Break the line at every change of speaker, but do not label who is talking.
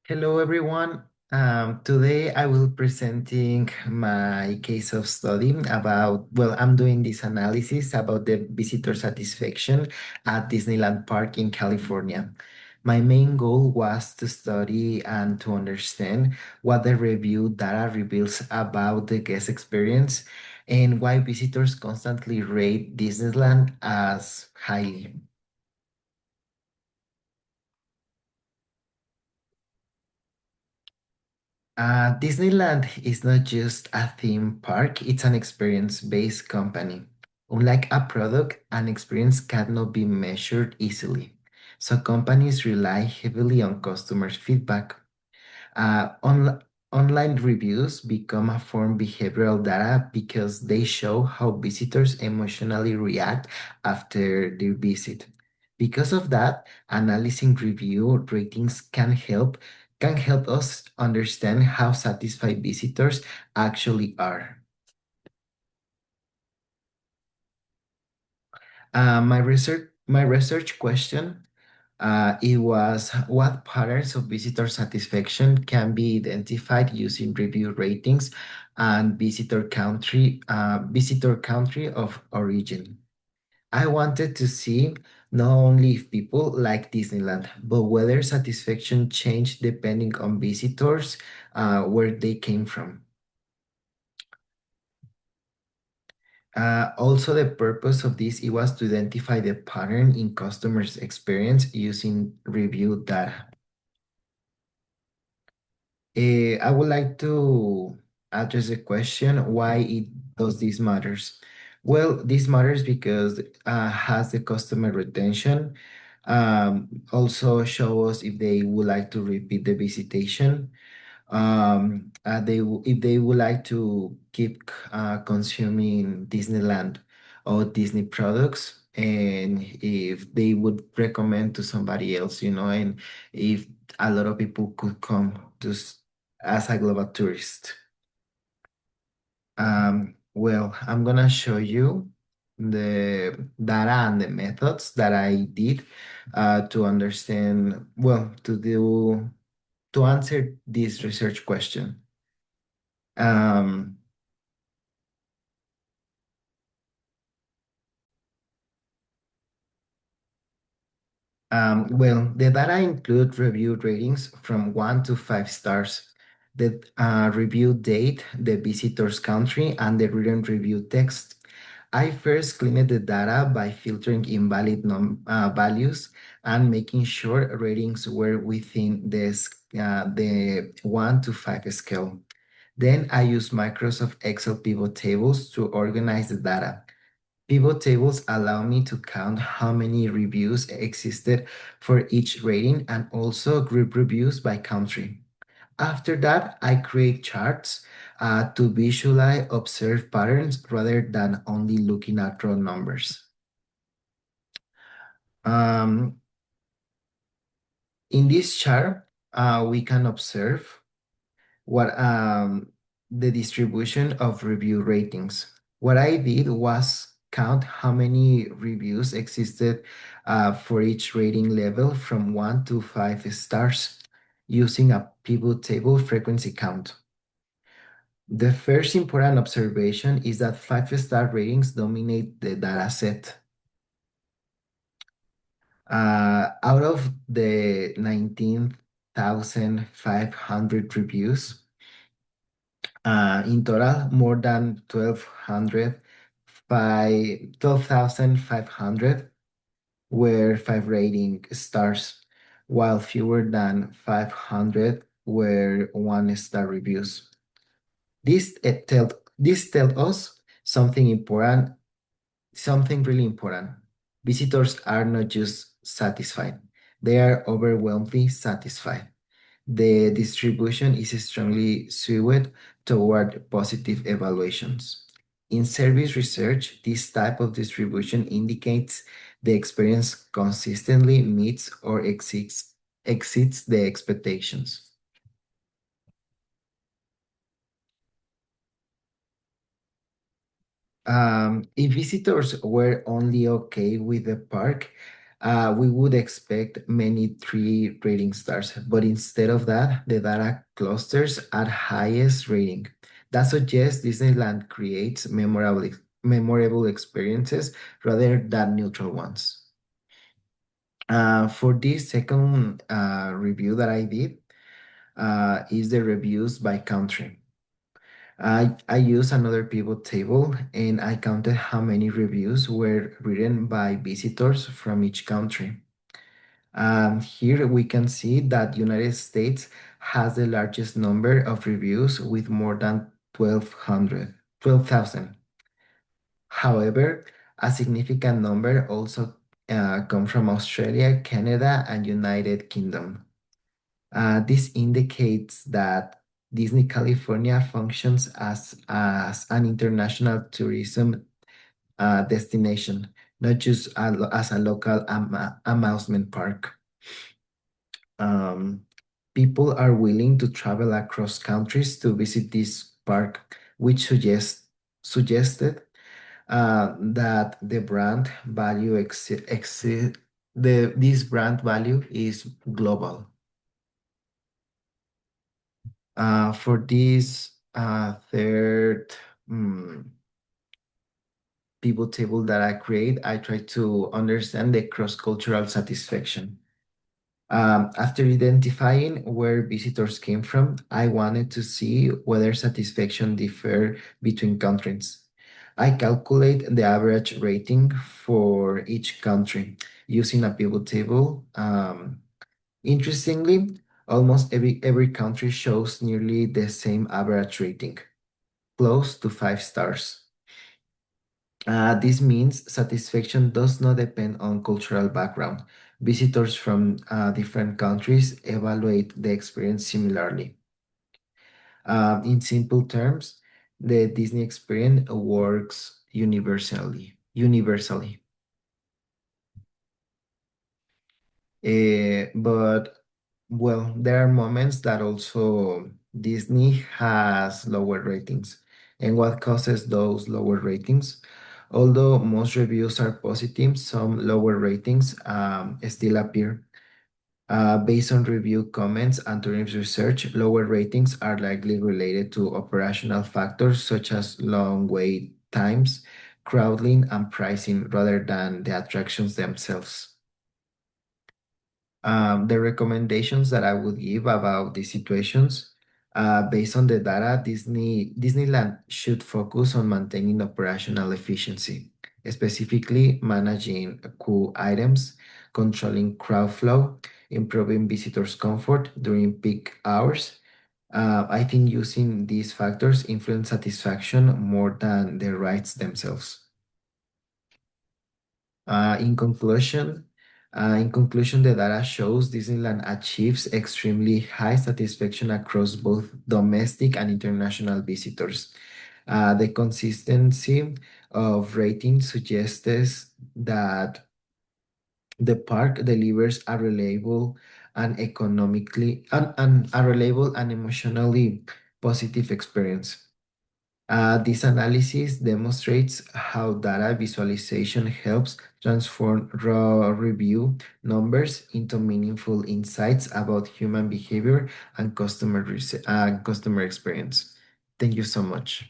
Hello, everyone. Today I will presenting my case of study I'm doing this analysis about the visitor satisfaction at Disneyland Park in California. My main goal was to study and to understand what the review data reveals about the guest experience and why visitors constantly rate Disneyland as highly. Disneyland is not just a theme park, it's an experience-based company. Unlike a product, an experience cannot be measured easily. So companies rely heavily on customers' feedback. Uh, on, Online reviews become a form behavioral data because they show how visitors emotionally react after their visit. Because of that, analyzing review ratings can help us understand how satisfied visitors actually are. My research question it was what patterns of visitor satisfaction can be identified using review ratings and visitor country of origin. I wanted to see not only if people like Disneyland, but whether satisfaction changed depending on visitors, where they came from. Also, the purpose of this it was to identify the pattern in customers' experience using review data. I would like to address the question why it does this matters. Well, this matters because has the customer retention. Also show us if they would like to repeat the visitation. If they would like to keep consuming Disneyland or Disney products, and if they would recommend to somebody else, and if a lot of people could come as a global tourist. Well, I'm gonna show you the data and the methods that I did to understand, well, to answer this research question. Um, well, the data include review ratings from 1 to 5 stars, the review date, the visitor's country, and the written review text. I first cleaned the data by filtering invalid values and making sure ratings were within the 1 to 5 scale. Then I used Microsoft Excel pivot tables to organize the data. Pivot tables allow me to count how many reviews existed for each rating and also group reviews by country. After that, I create charts to visualize observed patterns rather than only looking at raw numbers. Um, in this chart, we can observe what the distribution of review ratings. What I did was count how many reviews existed for each rating level from 1 to 5 stars using a pivot table frequency count. The first important observation is that 5-star ratings dominate the data set. Out of the 19,500 reviews, in total, more than 12,500 were 5 rating stars, while fewer than 500 were 1-star reviews. This tells us something really important. Visitors are not just satisfied, they are overwhelmingly satisfied. The distribution is strongly skewed toward positive evaluations. In service research, this type of distribution indicates the experience consistently meets or exceeds the expectations. If visitors were only okay with the park, we would expect many three rating stars, but instead of that, the data clusters at highest rating. That suggests Disneyland creates memorable experiences rather than neutral ones. For this second review that I did, is the reviews by country. I used another pivot table and I counted how many reviews were written by visitors from each country. Here we can see that United States has the largest number of reviews with more than 12,000. However, a significant number also come from Australia, Canada, and United Kingdom. This indicates that Disney California functions as an international tourism destination, not just as a local amusement park. Um, People are willing to travel across countries to visit this park, which suggested that the brand value this brand value is global. For this third mm, pivot table that I create, I try to understand the cross-cultural satisfaction. After identifying where visitors came from, I wanted to see whether satisfaction differed between countries. I calculate the average rating for each country using a pivot table. Interestingly, almost every country shows nearly the same average rating, close to 5 stars. This means satisfaction does not depend on cultural background. Visitors from different countries evaluate the experience similarly. In simple terms, the Disney experience works universally. But well, there are moments that also Disney has lower ratings. And what causes those lower ratings? Although most reviews are positive, some lower ratings still appear. Based on review comments and Turing's research, lower ratings are likely related to operational factors such as long wait times, crowding, and pricing rather than the attractions themselves. The recommendations that I would give about these situations, based on the data, Disneyland should focus on maintaining operational efficiency, specifically managing queue items, controlling crowd flow, improving visitors' comfort during peak hours. I think using these factors influence satisfaction more than the rides themselves. Uh, in conclusion, in conclusion, the data shows Disneyland achieves extremely high satisfaction across both domestic and international visitors. The consistency of rating suggests that the park delivers a reliable and a reliable and emotionally positive experience. This analysis demonstrates how data visualization helps transform raw review numbers into meaningful insights about human behavior and customer experience. Thank you so much.